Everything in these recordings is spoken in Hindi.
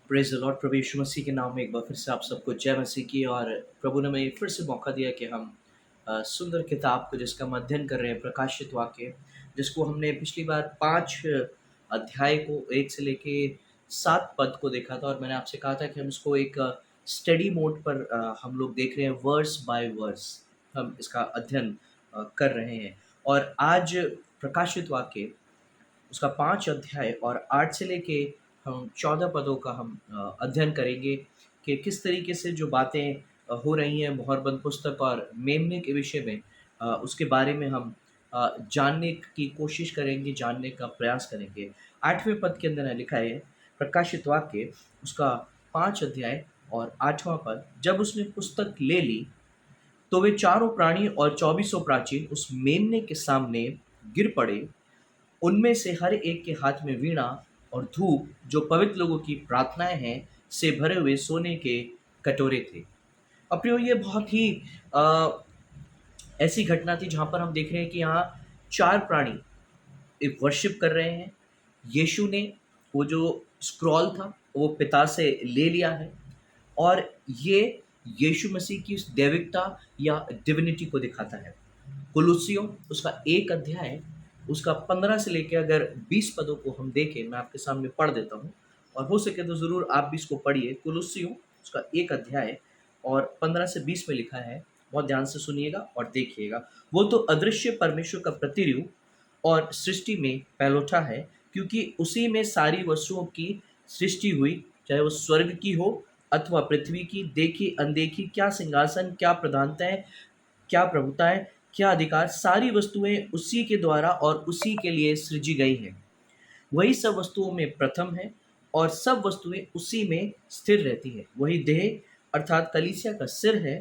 Praise the lord. प्रभु यीशु मसीह के नाम में एक बार फिर से आप सबको जय मसीह की। और प्रभु ने हमें फिर से मौका दिया कि हम सुंदर किताब को जिसका हम अध्ययन कर रहे हैं, प्रकाशित वाक्य, जिसको हमने पिछली बार 5 अध्याय को 1 से लेके 7 पद को देखा था। और मैंने आपसे कहा था कि हम इसको एक स्टडी मोड पर हम लोग देख रहे हैं, वर्स बाय वर्स हम इसका अध्ययन कर रहे हैं। और आज प्रकाशित वाक्य उसका 5 अध्याय और 8 से लेके हम 14 पदों का हम अध्ययन करेंगे कि किस तरीके से जो बातें हो रही हैं मुहरबंद पुस्तक और मेमने के विषय में, उसके बारे में हम जानने की कोशिश करेंगे, जानने का प्रयास करेंगे। 8वें पद के अंदर है लिखा है, प्रकाशित वाक्य उसका 5 अध्याय और 8वां पद, जब उसने पुस्तक ले ली तो वे चारों प्राणी और 24 प्राचीन उस मेमने के सामने गिर पड़े। उनमें से हर एक के हाथ में वीणा और धूप, जो पवित्र लोगों की प्रार्थनाएं हैं, से भरे हुए सोने के कटोरे थे। अपने ये बहुत ही अ, ऐसी घटना थी जहाँ पर हम देख रहे हैं कि यहाँ 4 प्राणी एक वर्शिप कर रहे हैं। यीशु ने वो जो स्क्रॉल था वो पिता से ले लिया है, और ये यीशु मसीह की उस दैविकता या डिविनिटी को दिखाता है। कुलुस्सियों उसका 1 अध्याय उसका 15 से लेके अगर 20 पदों को हम देखें, मैं आपके सामने पढ़ देता हूँ और हो सके तो ज़रूर आप भी इसको पढ़िए। कुलुस्सियों उसका 1 अध्याय और 15 से 20 में लिखा है, बहुत ध्यान से सुनिएगा और देखिएगा। वो तो अदृश्य परमेश्वर का प्रतिरूप और सृष्टि में पहलौठा है, क्योंकि उसी में सारी वस्तुओं की सृष्टि हुई, चाहे वो स्वर्ग की हो अथवा पृथ्वी की, देखी अनदेखी, क्या सिंहासन, क्या प्रधानताएं, क्या प्रभुताएं, क्या अधिकार, सारी वस्तुएं उसी के द्वारा और उसी के लिए सृजी गई हैं। वही सब वस्तुओं में प्रथम है और सब वस्तुएं उसी में स्थिर रहती हैं। वही देह अर्थात कलीसिया का सिर है,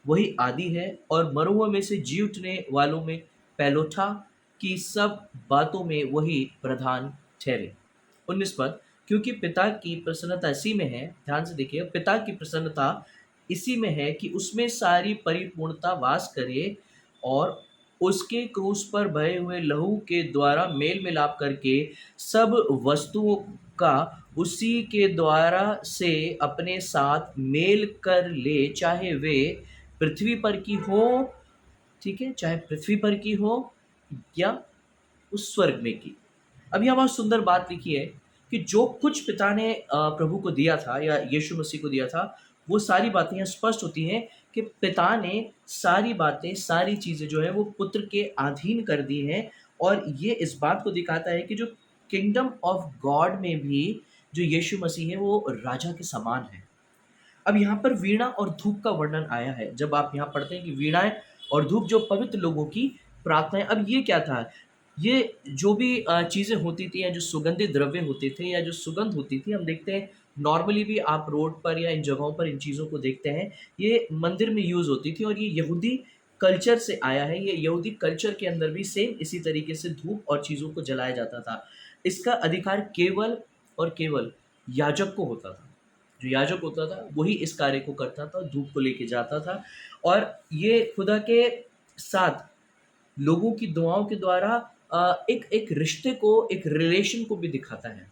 वही आदि है और मरुओं में से जी उठने वालों में पहलोठा, की सब बातों में वही प्रधान ठहरे। 19 पद, क्योंकि पिता की प्रसन्नता इसी में है, ध्यान से देखिए, पिता की प्रसन्नता इसी में है कि उसमें सारी परिपूर्णता वास करे, और उसके क्रूस पर बहे हुए लहू के द्वारा मेल मिलाप करके सब वस्तुओं का उसी के द्वारा से अपने साथ मेल कर ले, चाहे वे पृथ्वी पर की हो, ठीक है, चाहे पृथ्वी पर की हो या उस स्वर्ग में की। अब यहाँ बहुत सुंदर बात लिखी है कि जो कुछ पिता ने प्रभु को दिया था या यीशु मसीह को दिया था, वो सारी बातें यहाँ स्पष्ट होती हैं कि पिता ने सारी बातें, सारी चीज़ें जो है वो पुत्र के अधीन कर दी हैं। और ये इस बात को दिखाता है कि जो किंगडम ऑफ गॉड में भी जो यीशु मसीह है वो राजा के समान है। अब यहाँ पर वीणा और धूप का वर्णन आया है। जब आप यहाँ पढ़ते हैं कि वीणाएँ और धूप जो पवित्र लोगों की प्रार्थनाएँ, अब ये क्या था? ये जो भी चीज़ें होती थी या जो सुगंधित द्रव्य होते थे या जो सुगंध होती थी, हम देखते हैं नॉर्मली भी आप रोड पर या इन जगहों पर इन चीज़ों को देखते हैं, ये मंदिर में यूज़ होती थी और ये यहूदी कल्चर से आया है। ये यहूदी कल्चर के अंदर भी सेम इसी तरीके से धूप और चीज़ों को जलाया जाता था। इसका अधिकार केवल और केवल याजक को होता था। जो याजक होता था वही इस कार्य को करता था, धूप को लेके जाता था। और ये खुदा के साथ लोगों की दुआओं के द्वारा एक एक रिश्ते को, एक रिलेशन को भी दिखाता है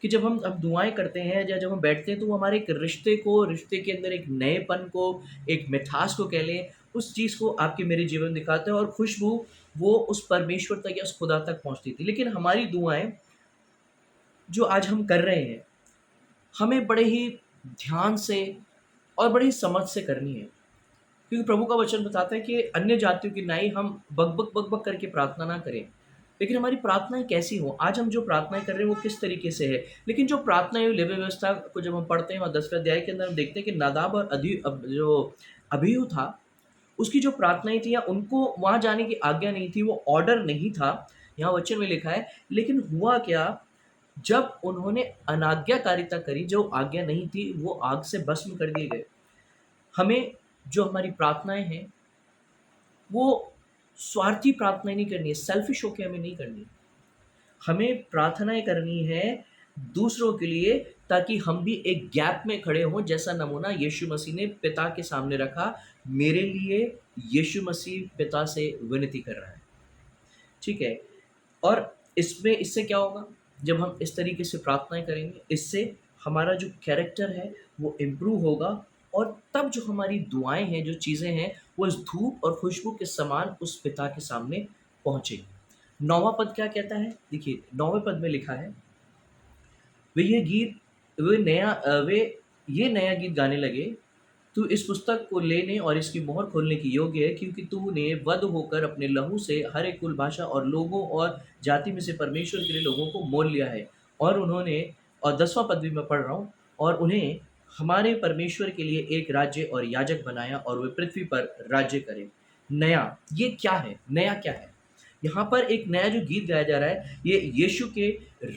कि जब हम दुआएं करते हैं या जब हम बैठते हैं तो वो हमारे एक रिश्ते को, रिश्ते के अंदर एक नएपन को, एक मिठास को कह लें, उस चीज़ को आपके मेरे जीवन में दिखाते हैं। और खुशबू वो उस परमेश्वर तक या उस खुदा तक पहुंचती थी। लेकिन हमारी दुआएं जो आज हम कर रहे हैं, हमें बड़े ही ध्यान से और बड़ी समझ से करनी है, क्योंकि प्रभु का वचन बताता है कि अन्य जातियों की नाई हम बक-बक करके प्रार्थना ना करें। लेकिन हमारी प्रार्थनाएँ कैसी हों? आज हम जो प्रार्थनाएँ कर रहे हैं वो किस तरीके से है? लेकिन जो प्रार्थनाएँ लेवी व्यवस्था को जब हम पढ़ते हैं और 10वें अध्याय के अंदर हम देखते हैं कि नादाब और जो अबीहू था, उसकी जो प्रार्थनाएँ थी या उनको वहाँ जाने की आज्ञा नहीं थी, वो ऑर्डर नहीं था, यहाँ वचन में लिखा है। लेकिन हुआ क्या, जब उन्होंने अनाज्ञाकारिता करी, जो आज्ञा नहीं थी, वो आग से भस्म कर दिए गए। हमें जो हमारी प्रार्थनाएँ हैं, वो स्वार्थी प्रार्थनाएँ नहीं करनी है, सेल्फिश होके हमें नहीं करनी। हमें प्रार्थनाएँ करनी है दूसरों के लिए, ताकि हम भी एक गैप में खड़े हों, जैसा नमूना यीशु मसीह ने पिता के सामने रखा। मेरे लिए यीशु मसीह पिता से विनती कर रहा है, ठीक है? और इसमें इससे क्या होगा? जब हम इस तरीके से प्रार्थनाएँ करेंगे, इससे हमारा जो कैरेक्टर है वो इम्प्रूव होगा, और तब जो हमारी दुआएँ हैं, जो चीज़ें हैं, वो इस धूप और खुशबू के समान उस पिता के सामने पहुँचेगी। 9वाँ पद क्या कहता है? देखिए 9वें पद में लिखा है, वे ये गीत वे ये नया गीत गाने लगे, तू इस पुस्तक को लेने और इसकी मोहर खोलने की योग्य है, क्योंकि तूने वध होकर अपने लहू से हर एक कुल, भाषा और लोगों और जाति में से परमेश्वर के लिए लोगों को मोल लिया है। और उन्होंने, और 10वां पद भी मैं पढ़ रहा हूँ, और उन्हें हमारे परमेश्वर के लिए एक राज्य और याजक बनाया, और वे पृथ्वी पर राज्य करें। नया, ये क्या है? नया क्या है? यहाँ पर एक नया जो गीत गाया जा रहा है, ये यीशु के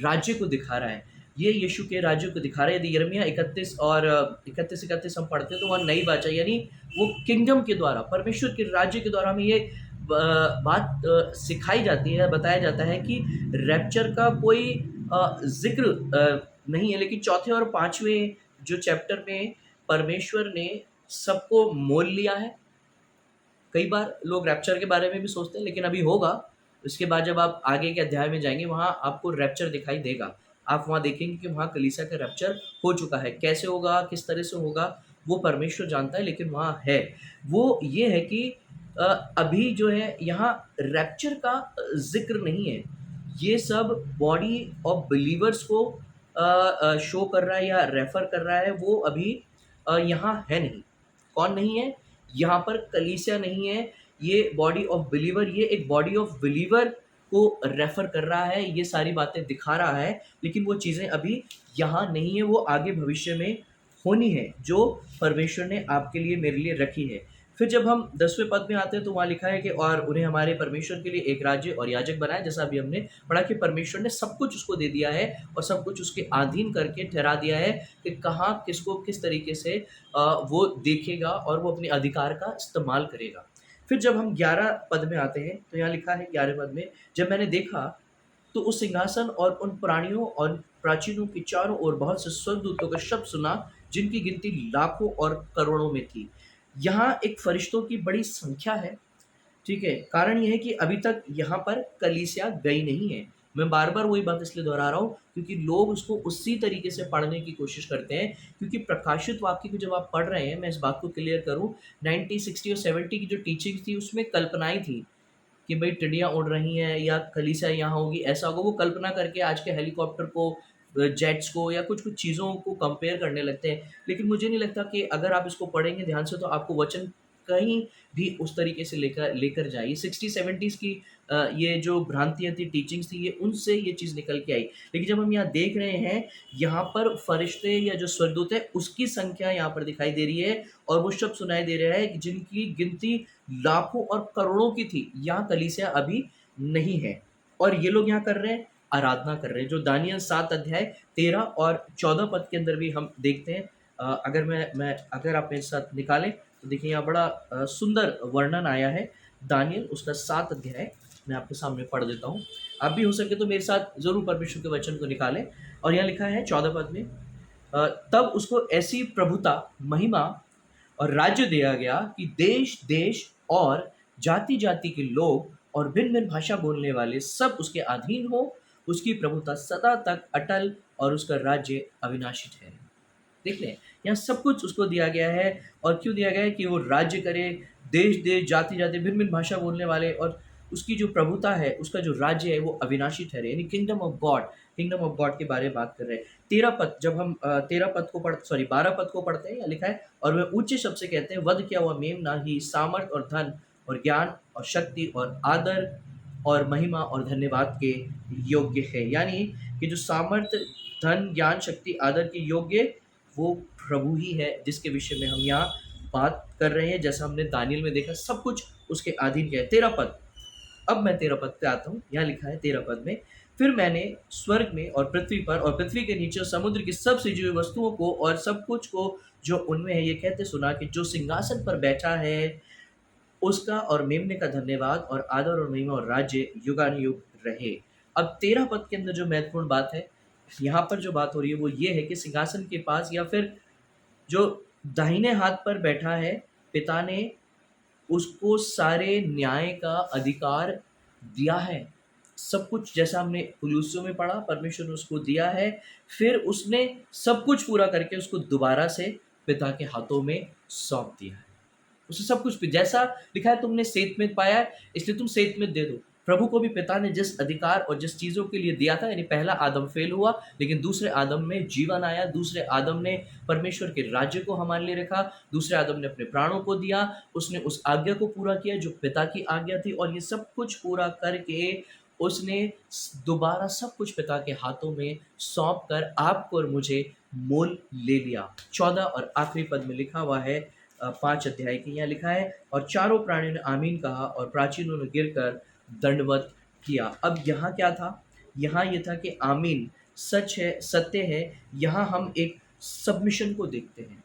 राज्य को दिखा रहा है। ये यीशु के राज्य को दिखा रहा है। यदि यिर्मयाह 31 और 31-31 हम पढ़ते हैं तो वहाँ नई वाचा, यानी वो किंगडम के द्वारा, परमेश्वर के राज्य के द्वारा हमें ये बात सिखाई जाती है, बताया जाता है कि रैप्चर का कोई ज़िक्र नहीं है, लेकिन चौथे और 5वें जो चैप्टर में परमेश्वर ने सबको मोल लिया है। कई बार लोग रैप्चर के बारे में भी सोचते हैं, लेकिन अभी होगा। उसके बाद जब आप आगे के अध्याय में जाएँगे, वहाँ आपको रैप्चर दिखाई देगा। आप वहाँ देखेंगे कि वहाँ कलीसिया का रैप्चर हो चुका है। कैसे होगा, किस तरह से होगा, वो परमेश्वर जानता है, लेकिन वहाँ है। वो ये है कि अ, अभी जो है यहाँ रैप्चर का ज़िक्र नहीं है। ये सब बॉडी ऑफ बिलीवर्स को शो कर रहा है या रेफ़र कर रहा है, वो अभी यहाँ है नहीं। कौन नहीं है? यहाँ पर कलीसिया नहीं है, ये बॉडी ऑफ बिलीवर, ये एक बॉडी ऑफ बिलीवर को रेफ़र कर रहा है, ये सारी बातें दिखा रहा है, लेकिन वो चीज़ें अभी यहाँ नहीं है, वो आगे भविष्य में होनी है, जो परमेश्वर ने आपके लिए, मेरे लिए रखी है। फिर जब हम 10वें पद में आते हैं तो वहाँ लिखा है कि और उन्हें हमारे परमेश्वर के लिए एक राज्य और याजक बनाया, जैसा अभी हमने पढ़ा कि परमेश्वर ने सब कुछ उसको दे दिया है और सब कुछ उसके अधीन करके ठहरा दिया है कि कहाँ, किसको, किस तरीके से वो देखेगा और वो अपने अधिकार का इस्तेमाल करेगा। फिर जब हम 11 पद में आते हैं तो यहाँ लिखा है 11वें पद में, जब मैंने देखा तो उस सिंहासन और उन प्राणियों और प्राचीनों के चारों ओर बहुत से स्वर्गदूतों का शब्द सुना, जिनकी गिनती लाखों और करोड़ों में थी। यहाँ एक फरिश्तों की बड़ी संख्या है, ठीक है? कारण ये है कि अभी तक यहाँ पर कलीसिया गई नहीं है। मैं बार-बार वही बात इसलिए दोहरा रहा हूँ क्योंकि लोग उसको उसी तरीके से पढ़ने की कोशिश करते हैं, क्योंकि प्रकाशित वाक्य को जब आप पढ़ रहे हैं, मैं इस बात को क्लियर करूँ, 90, 60 और 70 की जो टीचिंग थी उसमें कल्पनाएँ थी कि भई टिड्डियाँ उड़ रही हैं या कलीसिया यहाँ होगी, ऐसा होगा। वो कल्पना करके आज के हेलीकॉप्टर को, जेट्स को या कुछ-कुछ चीज़ों को कंपेयर करने लगते हैं। लेकिन मुझे नहीं लगता कि अगर आप इसको पढ़ेंगे ध्यान से तो आपको वचन कहीं भी उस तरीके से लेकर लेकर जाए। ये 60-70s की ये जो भ्रांतियाँ थी, टीचिंग्स थी, ये उनसे ये चीज़ निकल के आई। लेकिन जब हम यहाँ देख रहे हैं, यहाँ पर फरिश्ते या जो स्वर्गदूत हैं, उसकी संख्या यहाँ पर दिखाई दे रही है और वो शब्द सुनाई दे रहा है कि जिनकी गिनती लाखों और करोड़ों की थी। यहाँ कलीसिया अभी नहीं है और ये लोग यहाँ कर रहे हैं, आराधना कर रहे हैं। जो दानियल 7 अध्याय 13 और 14 पद के अंदर भी हम देखते हैं। अगर अगर आप मेरे साथ निकालें तो देखिए यहाँ बड़ा सुंदर वर्णन आया है। दानियल उसका 7 अध्याय मैं आपके सामने पढ़ देता हूँ। आप भी हो सके तो मेरे साथ ज़रूर परमेश्वर के वचन को निकालें। और यहाँ लिखा है 14 पद में, तब उसको ऐसी प्रभुता, महिमा और राज्य दिया गया कि देश-देश और जाति-जाति के लोग और भिन्न-भिन्न भाषा बोलने वाले सब उसके अधीन हो। उसकी प्रभुता सदा तक अटल और उसका राज्य अविनाशी ठहरे। देख लें, यहाँ सब कुछ उसको दिया गया है। और क्यों दिया गया है? कि वो राज्य करे, देश-देश, जाति-जाति, भिन्न-भिन्न भाषा बोलने वाले, और उसकी जो प्रभुता है, उसका जो राज्य है वो अविनाशी ठहरे, यानी किंगडम ऑफ गॉड के बारे में बात कर रहे हैं। 13 पद जब हम 13 पद को 12 पद को पढ़ते हैं, यहाँ लिखा है, और वह ऊँचे शब्द से कहते हैं, वध किया हुआ मेम्ना ही सामर्थ और धन और ज्ञान और शक्ति और आदर और महिमा और धन्यवाद के योग्य है। यानी कि जो सामर्थ, धन, ज्ञान, शक्ति, आदर के योग्य वो प्रभु ही है, जिसके विषय में हम यहाँ बात कर रहे हैं। जैसा हमने दानियल में देखा, सब कुछ उसके अधीन क्या है। 13 पद, अब मैं 13 पद पे आता हूँ। यहाँ लिखा है 13 पद में, फिर मैंने स्वर्ग में और पृथ्वी पर और पृथ्वी के नीचे समुद्र की सब सजी हुई वस्तुओं को और सब कुछ को जो उनमें है, ये कहते सुना कि जो सिंहासन पर बैठा है उसका और मेमने का धन्यवाद और आदर और महिमा और राज्य युगानुयुग रहे। अब 13 पद के अंदर जो महत्वपूर्ण बात है, यहाँ पर जो बात हो रही है वो ये है कि सिंहासन के पास या फिर जो दाहिने हाथ पर बैठा है, पिता ने उसको सारे न्याय का अधिकार दिया है। सब कुछ जैसा हमने कुलूसियों में पढ़ा, परमेश्वर ने उसको दिया है, फिर उसने सब कुछ पूरा करके उसको दोबारा से पिता के हाथों में सौंप दिया है। उसे सब कुछ जैसा लिखा है, तुमने सेत में पाया है इसलिए तुम सेत में दे दो। प्रभु को भी पिता ने जिस अधिकार और जिस चीज़ों के लिए दिया था, यानी पहला आदम फेल हुआ, लेकिन दूसरे आदम में जीवन आया, दूसरे आदम ने परमेश्वर के राज्य को हमारे लिए रखा, दूसरे आदम ने अपने प्राणों को दिया, उसने उस आज्ञा को पूरा किया जो पिता की आज्ञा थी, और ये सब कुछ पूरा करके उसने दोबारा सब कुछ पिता के हाथों में सौंप कर आपको और मुझे मोल ले लिया। 14 और आखिरी पद में लिखा हुआ है, 5 अध्याय की यहाँ लिखा है, और चारों प्राणियों ने आमीन कहा और प्राचीनों ने गिरकर दंडवत किया। अब यहाँ क्या था? यहाँ ये था कि आमीन सच है, सत्य है। यहाँ हम एक सबमिशन को देखते हैं।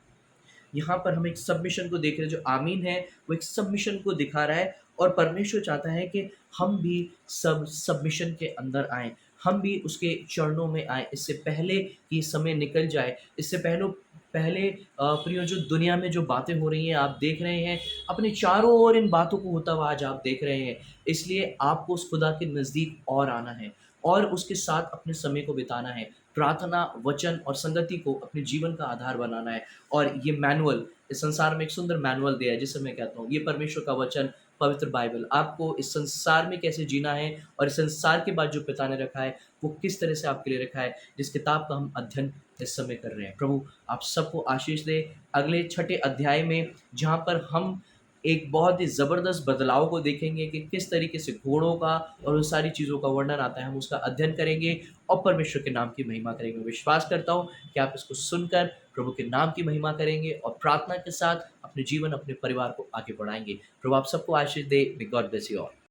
यहाँ पर हम एक सबमिशन को देख रहे हैं। जो आमीन है वो एक सबमिशन को दिखा रहा है, और परमेश्वर चाहता है कि हम भी सब सबमिशन के अंदर आएँ, हम भी उसके चरणों में आएँ। इससे पहले कि समय निकल जाए, इससे पहले प्रियो, जो दुनिया में जो बातें हो रही हैं आप देख रहे हैं, अपने चारों ओर इन बातों को होता हुआ आज आप देख रहे हैं। इसलिए आपको उस खुदा के नज़दीक और आना है और उसके साथ अपने समय को बिताना है। प्रार्थना, वचन और संगति को अपने जीवन का आधार बनाना है। और ये मैनुअल, इस संसार में एक सुंदर मैनुअल दिया है जिसे मैं कहता हूँ, ये परमेश्वर का वचन, पवित्र बाइबल, आपको इस संसार में कैसे जीना है और इस संसार के बाद जो पिता ने रखा है वो किस तरह से आपके लिए रखा है, जिस किताब का हम अध्ययन इस समय कर रहे हैं। प्रभु आप सबको आशीष दे। अगले छठे अध्याय में जहाँ पर हम एक बहुत ही ज़बरदस्त बदलाव को देखेंगे कि किस तरीके से घोड़ों का और उन सारी चीज़ों का वर्णन आता है, हम उसका अध्ययन करेंगे और परमेश्वर के नाम की महिमा करेंगे। मैं विश्वास करता हूँ कि आप इसको सुनकर प्रभु के नाम की महिमा करेंगे और प्रार्थना के साथ अपने जीवन, अपने परिवार को आगे बढ़ाएँगे। प्रभु आप सबको आशीष दे। May God bless you all.